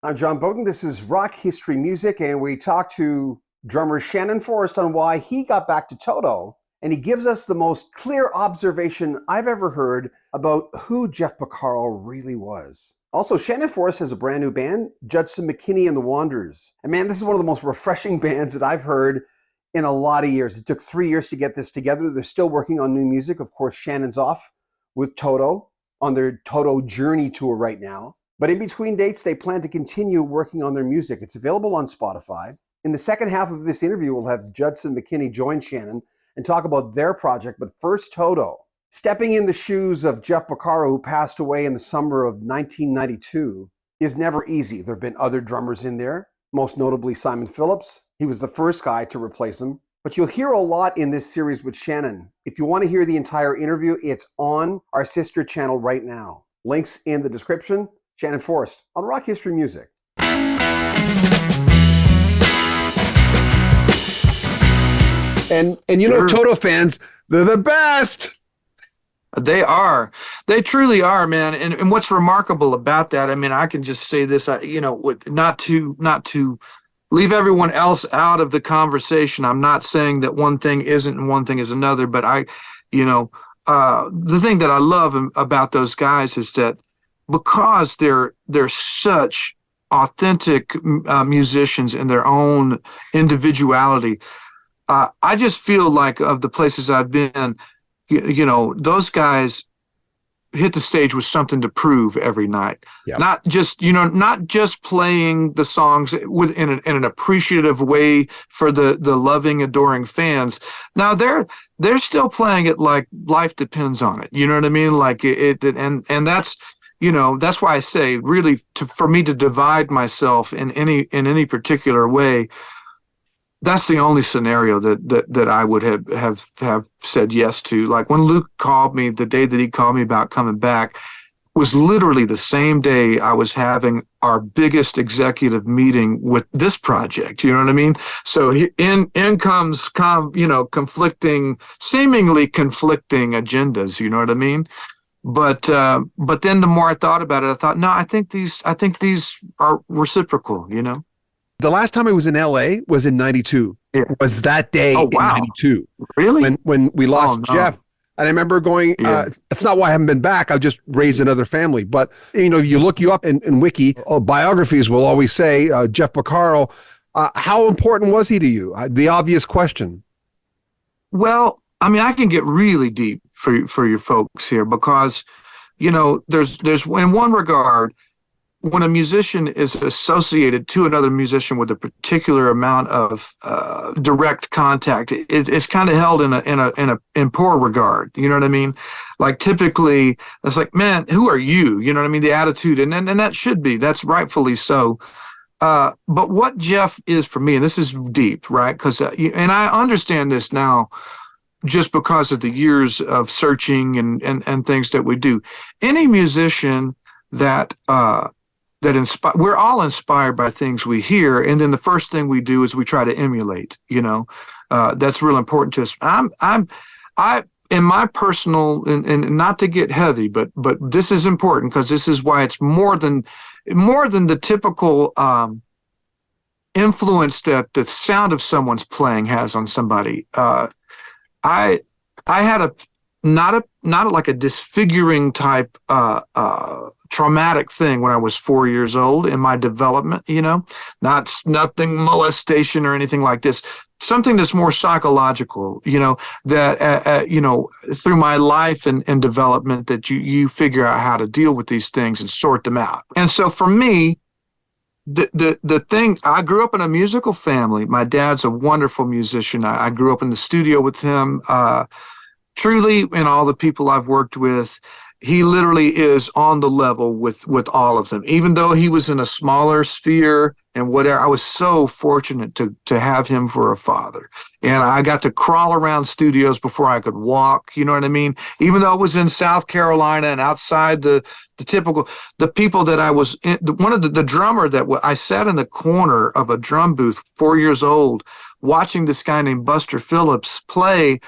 I'm John Bowden. This is Rock History Music, and we talk to drummer Shannon Forrest on why he got back to Toto, and he gives us the most clear observation I've ever heard about who Jeff Porcaro really was. Also, Shannon Forrest has a brand new band, Judson, McKinney and the Wanderers. And man, this is one of the most refreshing bands that I've heard in a lot of years. It took 3 years to get this together. They're still working on new music. Of course, Shannon's off with Toto on their Toto Journey tour right now. But in between dates, they plan to continue working on their music. It's available on Spotify. In the second half of this interview, we'll have Judson McKinney join Shannon and talk about their project. But first, Toto. Stepping in the shoes of Jeff Porcaro, who passed away in the summer of 1992, is never easy. There have been other drummers in there, most notably Simon Phillips. He was the first guy to replace him. But you'll hear a lot in this series with Shannon. If you want to hear the entire interview, it's on our sister channel right now. Links in the description. Shannon Forrest on Rock History Music. And you know, Toto fans, they're the best. They are. They truly are, man. And what's remarkable about that, I mean, I can just say this, not to leave everyone else out of the conversation. I'm not saying that one thing isn't and one thing is another, but the thing that I love about those guys is that because they're such authentic musicians in their own individuality, I just feel like of the places I've been, those guys hit the stage with something to prove every night. Yep. Not just playing the songs in an appreciative way for the loving, adoring fans. Now they're still playing it like life depends on it. You know what I mean? Like and that's. That's why I say, really, for me to divide myself in any particular way, that's the only scenario that I would have said yes to. Like when Luke called me, the day that he called me about coming back, was literally the same day I was having our biggest executive meeting with this project. You know what I mean? So in comes seemingly conflicting agendas. You know what I mean? But then the more I thought about it, I thought, no, I think these are reciprocal, The last time I was in LA was in 92. Yeah. Was that day in 92. Really? When we lost Jeff. And I remember going, yeah. It's not why I haven't been back. I've just raised another family. But, you look you up in Wiki, biographies will always say, Jeff Porcaro, how important was he to you? The obvious question. Well, I mean, I can get really deep for your folks here because, there's in one regard, when a musician is associated to another musician with a particular amount of direct contact, it's kind of held in poor regard. You know what I mean? Like typically, it's like, man, who are you? You know what I mean? The attitude, and that should be, that's rightfully so. But what Jeff is for me, and this is deep, right? Because and I understand this now, just because of the years of searching and things that we do. Any musician that we're all inspired by things we hear, and then the first thing we do is we try to emulate. That's real important to us. I in my personal, and not to get heavy, but this is important because this is why it's more than the typical influence that the sound of someone's playing has on somebody. I had not like a disfiguring type traumatic thing when I was 4 years old in my development, nothing molestation or anything like this, something that's more psychological, that through my life and development that you figure out how to deal with these things and sort them out. And so for me, the thing, I grew up in a musical family. My dad's a wonderful musician. I grew up in the studio with him. Truly, and all the people I've worked with, he literally is on the level with all of them. Even though he was in a smaller sphere and whatever, I was so fortunate to have him for a father. And I got to crawl around studios before I could walk, you know what I mean? Even though it was in South Carolina and outside the people that I was in, one of the drummer that I sat in the corner of a drum booth, 4 years old, watching this guy named Buster Phillips play,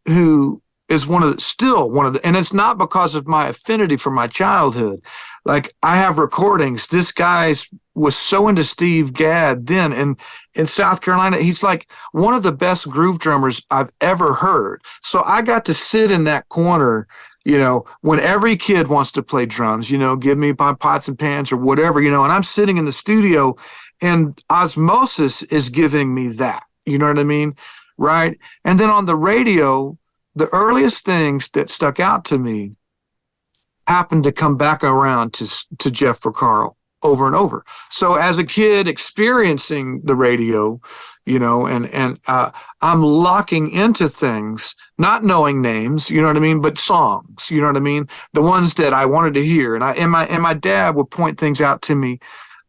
who is one of the, and it's not because of my affinity for my childhood. Like I have recordings. This guy was so into Steve Gadd then, and in South Carolina, he's like one of the best groove drummers I've ever heard. So I got to sit in that corner, when every kid wants to play drums, give me my pots and pans or whatever, and I'm sitting in the studio and osmosis is giving me that, you know what I mean? Right. And then on the radio, the earliest things that stuck out to me happened to come back around to Jeff Porcaro over and over. So as a kid experiencing the radio, and I'm locking into things, not knowing names, you know what I mean, but songs, you know what I mean, the ones that I wanted to hear, and my dad would point things out to me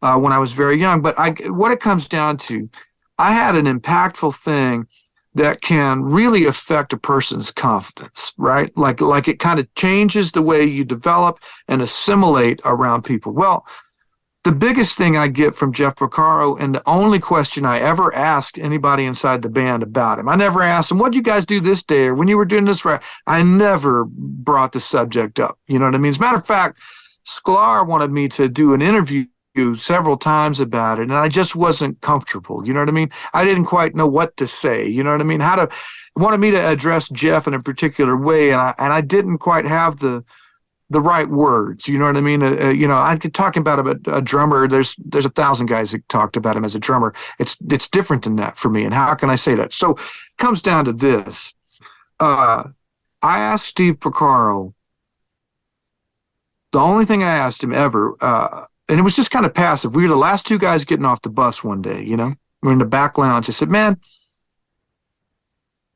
when I was very young. But what it comes down to, I had an impactful thing that can really affect a person's confidence, right? Like it kind of changes the way you develop and assimilate around people. Well, the biggest thing I get from Jeff Porcaro, and the only question I ever asked anybody inside the band about him, I never asked him, what'd you guys do this day? Or when you were doing this, right? I never brought the subject up. You know what I mean? As a matter of fact, Sklar wanted me to do an interview several times about it, and I just wasn't comfortable. You know what I mean? I didn't quite know what to say. You know what I mean? Wanted me to address Jeff in a particular way, and I didn't quite have the right words. You know what I mean? I could talk about a drummer. There's 1,000 guys that talked about him as a drummer. It's different than that for me. And how can I say that? So it comes down to this. I asked Steve Porcaro. The only thing I asked him ever, and it was just kind of passive. We were the last two guys getting off the bus one day. We're in the back lounge. I said, man,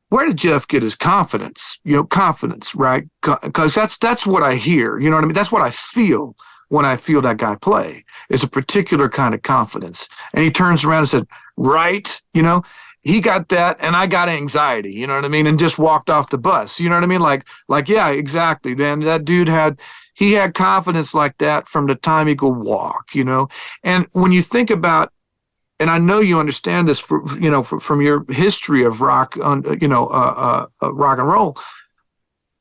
where did Jeff get his confidence? Confidence, right? Because that's what I hear. You know what I mean? That's what I feel when I feel that guy play. It's a particular kind of confidence. And he turns around and said, right, he got that and I got anxiety, you know what I mean? And just walked off the bus. You know what I mean? Like, yeah, exactly, man. That dude had confidence like that from the time he could walk, And when you think about, and I know you understand this, from your history of rock, rock and roll,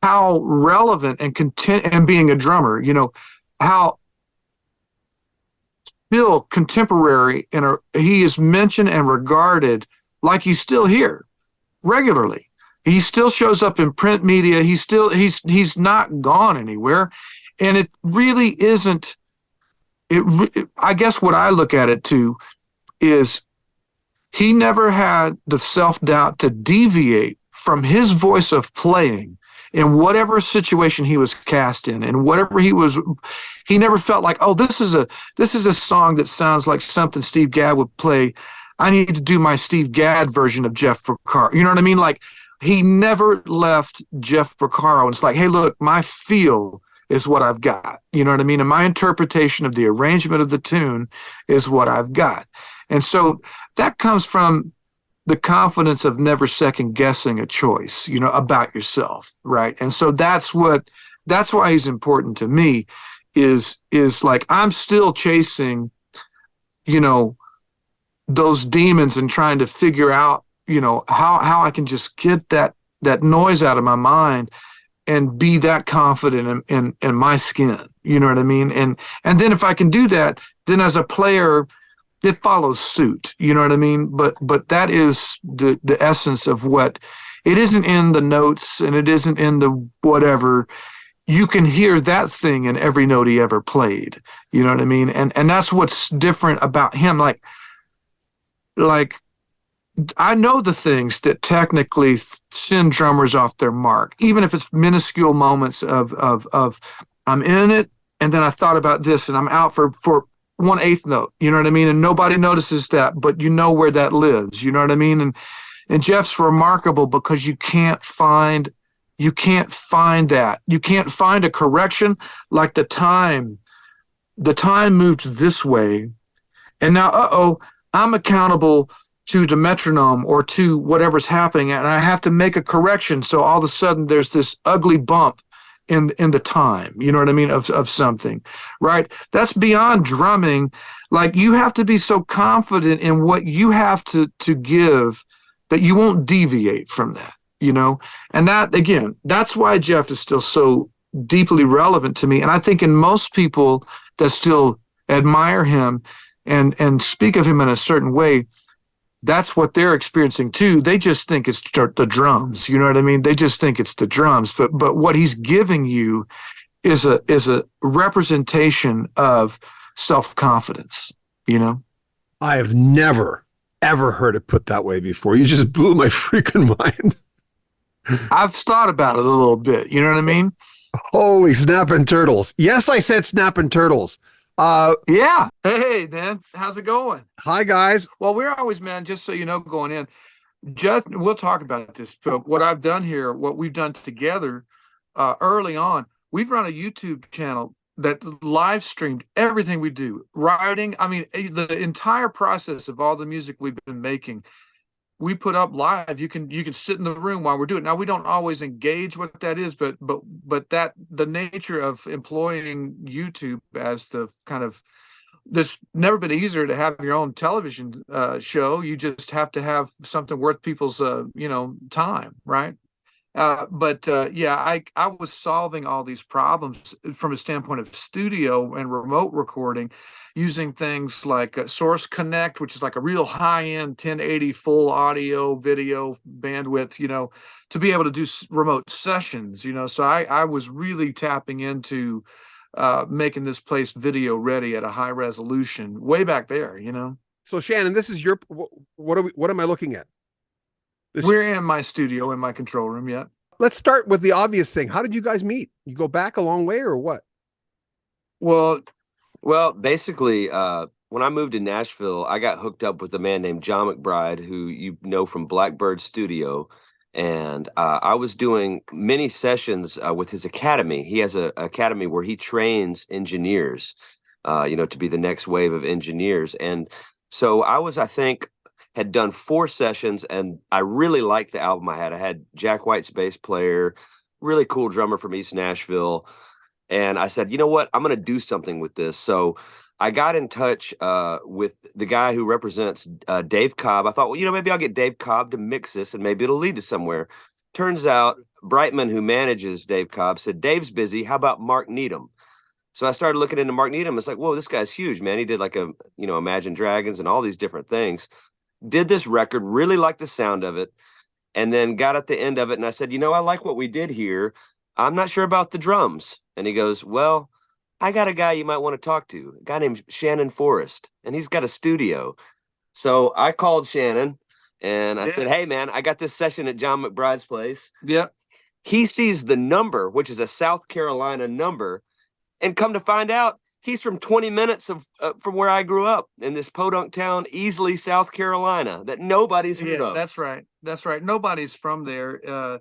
how relevant and being a drummer, how still contemporary he is mentioned and regarded like he's still here regularly. He still shows up in print media. He's not gone anywhere, and it really isn't. I guess what I look at it too is he never had the self-doubt to deviate from his voice of playing in whatever situation he was cast in, and whatever he never felt like, oh, this is a song that sounds like something Steve Gadd would play. I need to do my Steve Gadd version of Jeff Porcaro. You know what I mean? Like, he never left Jeff Porcaro. And it's like, hey, look, my feel is what I've got. You know what I mean? And my interpretation of the arrangement of the tune is what I've got. And so that comes from the confidence of never second guessing a choice, about yourself, right? And so that's why he's important to me, is like, I'm still chasing, those demons and trying to figure out, how I can just get that noise out of my mind and be that confident in my skin. You know what I mean? And then if I can do that, then as a player, it follows suit, you know what I mean? But that is the essence of what, it isn't in the notes and it isn't in the whatever. You can hear that thing in every note he ever played, you know what I mean? And that's what's different about him. Like I know the things that technically send drummers off their mark, even if it's minuscule moments of I'm in it, and then I thought about this and I'm out for 1/8 note, you know what I mean? And nobody notices that, but you know where that lives, you know what I mean? And Jeff's remarkable because you can't find that. You can't find a correction like the time moved this way. And now, I'm accountable to the metronome or to whatever's happening, and I have to make a correction. So all of a sudden there's this ugly bump in the time, you know what I mean, of something, right? That's beyond drumming. Like, you have to be so confident in what you have to give that you won't deviate from that, And that, again, that's why Jeff is still so deeply relevant to me. And I think in most people that still admire him and speak of him in a certain way, that's what they're experiencing too. They just think it's the drums. You know what I mean? They just think it's the drums. But what he's giving you is a representation of self-confidence, you know? I have never, ever heard it put that way before. You just blew my freaking mind. I've thought about it a little bit. You know what I mean? Holy snapping turtles. Yes, I said snapping turtles. Yeah. Hey, Dan, how's it going? Hi, guys. Well, we're always, man, just so you know, going in, just we'll talk about this. But what I've done here, what we've done together early on, we've run a YouTube channel that live streamed everything we do, writing. I mean, the entire process of all the music we've been making, we put up live. You can sit in the room while we're doing it. Now we don't always engage what that is, but that the nature of employing YouTube as the kind of, this never been easier to have your own television show. You just have to have something worth people's time, right? Yeah, I was solving all these problems from a standpoint of studio and remote recording using things like Source Connect, which is like a real high-end 1080 full audio video bandwidth, to be able to do remote sessions, So I was really tapping into making this place video ready at a high resolution way back there, So Shannon, this is your, what am I looking at? We're in my studio, in my control room, yeah. Let's start with the obvious thing. How did you guys meet? You go back a long way or what? Well, basically, when I moved to Nashville, I got hooked up with a man named John McBride, who you know from Blackbird Studio. And I was doing many sessions with his academy. He has an academy where he trains engineers, to be the next wave of engineers. And so I think, had done 4 sessions, and I really liked the album I had. I had Jack White's bass player, really cool drummer from East Nashville. And I said, you know what? I'm going to do something with this. So I got in touch with the guy who represents Dave Cobb. I thought, well, maybe I'll get Dave Cobb to mix this and maybe it'll lead to somewhere. Turns out Brightman, who manages Dave Cobb, said, Dave's busy. How about Mark Needham? So I started looking into Mark Needham. It's like, whoa, this guy's huge, man. He did like Imagine Dragons and all these different things. Did this record, really liked the sound of it, and then got at the end of it, and I said, I like what we did here. I'm not sure about the drums. And he goes, well, I got a guy you might want to talk to, a guy named Shannon Forrest, and he's got a studio. So I called Shannon, and I said, hey, man, I got this session at John McBride's place. Yeah. He sees the number, which is a South Carolina number, and come to find out, he's from 20 minutes from where I grew up in this podunk town, Easley, South Carolina, that nobody's heard of. That's right. Nobody's from there.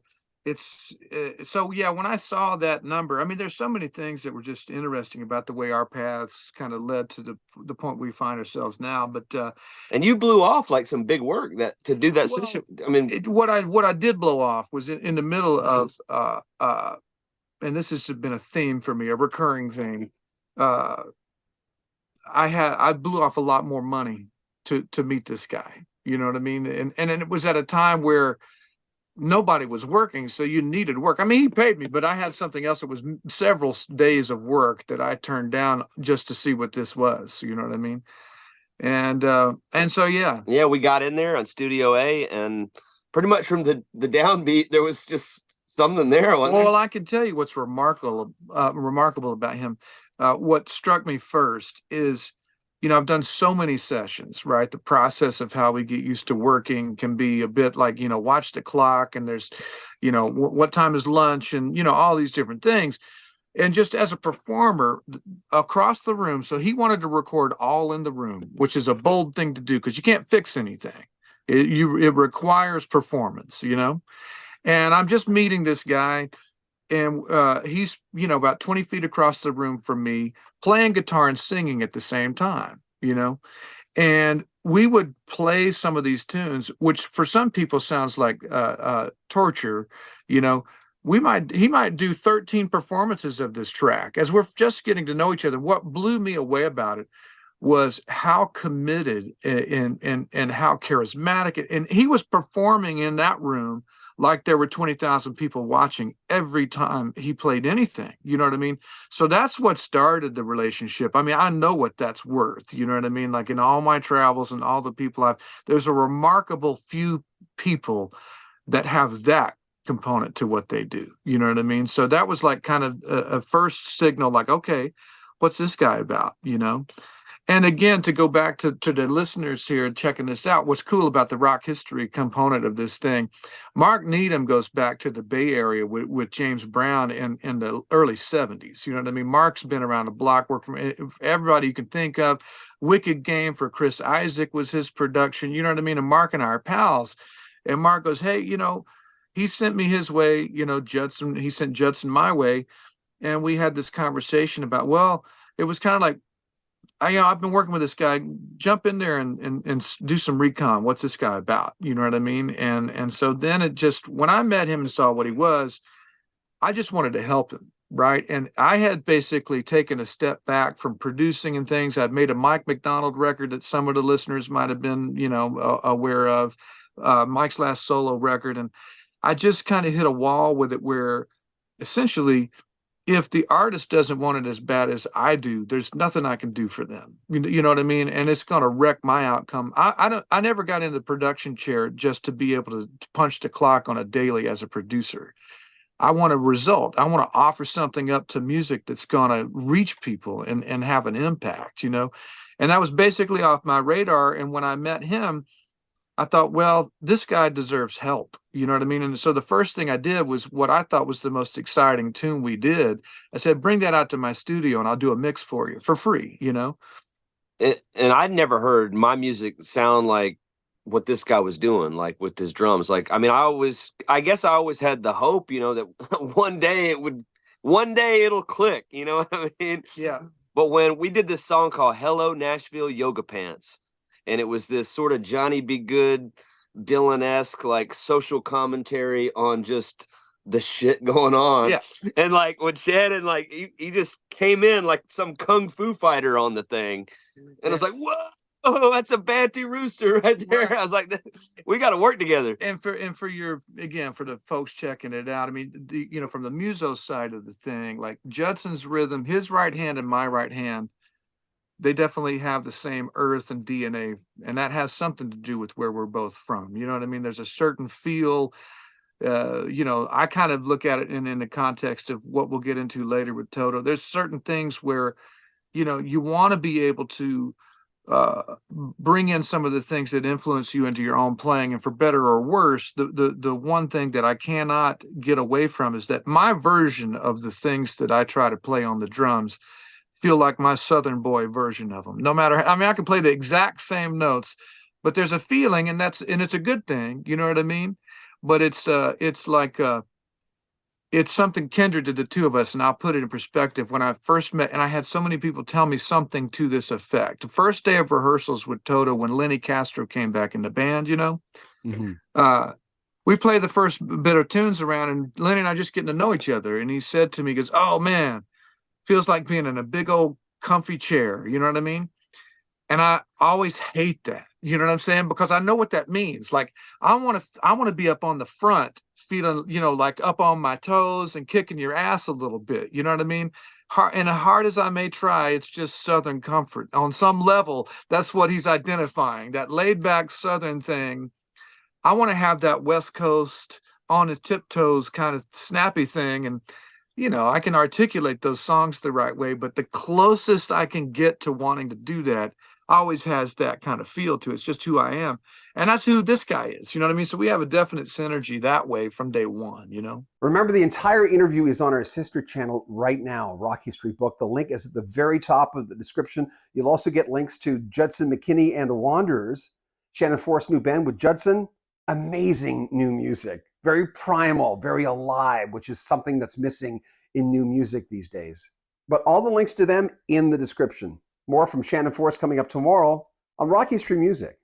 So yeah, when I saw that number, I mean, there's so many things that were just interesting about the way our paths kind of led to the point we find ourselves now. But and you blew off like some big work to do that session. I mean, what I did blow off was in the middle of and this has been a theme for me, a recurring theme. I blew off a lot more money to meet this guy. You know what I mean? And it was at a time where nobody was working, so you needed work. I mean, he paid me, but I had something else that was several days of work that I turned down just to see what this was. You know what I mean? And so yeah, we got in there on Studio A, and pretty much from the downbeat, there was just something there. Well, I can tell you what's remarkable about him. What struck me first is, I've done so many sessions, right? The process of how we get used to working can be a bit like, watch the clock, and there's, what time is lunch, and, all these different things. And just as a performer across the room, so he wanted to record all in the room, which is a bold thing to do because you can't fix anything. It requires performance, And I'm just meeting this guy, and he's, about 20 feet across the room from me, playing guitar and singing at the same time, And we would play some of these tunes, which for some people sounds like torture, He might do 13 performances of this track as we're just getting to know each other. What blew me away about it was how committed and how charismatic. And he was performing in that room like there were 20,000 people watching every time he played anything. You know what I mean? So that's what started the relationship. I mean, I know what that's worth. You know what I mean? Like in all my travels and all the people there's a remarkable few people that have that component to what they do. You know what I mean? So that was like kind of a first signal, like, okay, what's this guy about? You know? And again, to go back to the listeners here checking this out, what's cool about the rock history component of this thing, Mark Needham goes back to the Bay Area with James Brown in the early 70s. You know what I mean? Mark's been around the block, worked from everybody you can think of. Wicked Game for Chris Isaac was his production. You know what I mean? And Mark and I are pals. And Mark goes, hey, you know, he sent me his way, you know, Judson, he sent Judson my way. And we had this conversation about, well, it was kind of like, I've been working with this guy. Jump in there and do some recon. What's this guy about? You know what I mean? And so then it just, when I met him and saw what he was, I just wanted to help him, right? And I had basically taken a step back from producing and things. I'd made a Mike McDonald record that some of the listeners might have been, you know, aware of, Mike's last solo record, and I just kind of hit a wall with it where essentially, if the artist doesn't want it as bad as I do, there's nothing I can do for them. You know what I mean? And it's going to wreck my outcome. I never got in the production chair just to be able to punch the clock on a daily as a producer. I want a result. I want to offer something up to music that's going to reach people and have an impact, you know? And that was basically off my radar. And when I met him, I thought, well, this guy deserves help. You know what I mean? And so the first thing I did was what I thought was the most exciting tune we did. I said, bring that out to my studio and I'll do a mix for you for free, you know? And I'd never heard my music sound like what this guy was doing, like with his drums. Like, I mean, I guess I always had the hope, you know, that one day it'll click, you know what I mean? Yeah. But when we did this song called Hello Nashville Yoga Pants, and it was this sort of Johnny Be Good, Dylan-esque, like social commentary on just the shit going on. Yeah. And like when Shannon, like he just came in like some kung fu fighter on the thing. And I was like, whoa, that's a Banty Rooster right there. I was like, we got to work together. And for your, again, for the folks checking it out, I mean, you know, from the muso side of the thing, like Judson's rhythm, his right hand and my right hand, they definitely have the same earth and DNA, and that has something to do with where we're both from. You know what I mean? There's a certain feel, you know, I kind of look at it in the context of what we'll get into later with Toto. There's certain things where, you know, you want to be able to bring in some of the things that influence you into your own playing. And for better or worse, the one thing that I cannot get away from is that my version of the things that I try to play on the drums feel like my Southern boy version of them. No matter, I mean, I can play the exact same notes, but there's a feeling, and it's a good thing. You know what I mean? But it's like it's something kindred to the two of us. And I'll put it in perspective. When I first met, and I had so many people tell me something to this effect. The first day of rehearsals with Toto, when Lenny Castro came back in the band, you know, we played the first bit of tunes around, and Lenny and I just getting to know each other. And he said to me, he goes, "Oh man, feels like being in a big old comfy chair." You know what I mean? And I always hate that. You know what I'm saying? Because I know what that means. Like I want to be up on the front, feeling, you know, like up on my toes and kicking your ass a little bit. You know what I mean? And hard as I may try, it's just Southern comfort. On some level, that's what he's identifying. That laid back Southern thing. I want to have that West Coast on his tiptoes kind of snappy thing. And you know, I can articulate those songs the right way, but the closest I can get to wanting to do that always has that kind of feel to it. It's just who I am. And that's who this guy is. You know what I mean? So we have a definite synergy that way from day one, you know? Remember, the entire interview is on our sister channel right now, Rock History Book. The link is at the very top of the description. You'll also get links to Judson, McKinney, and the Wanderers, Shannon Forrest new band with Judson. Amazing new music. Very primal, very alive, which is something that's missing in new music these days. But all the links to them in the description. More from Shannon Forrest coming up tomorrow on Rock History Music.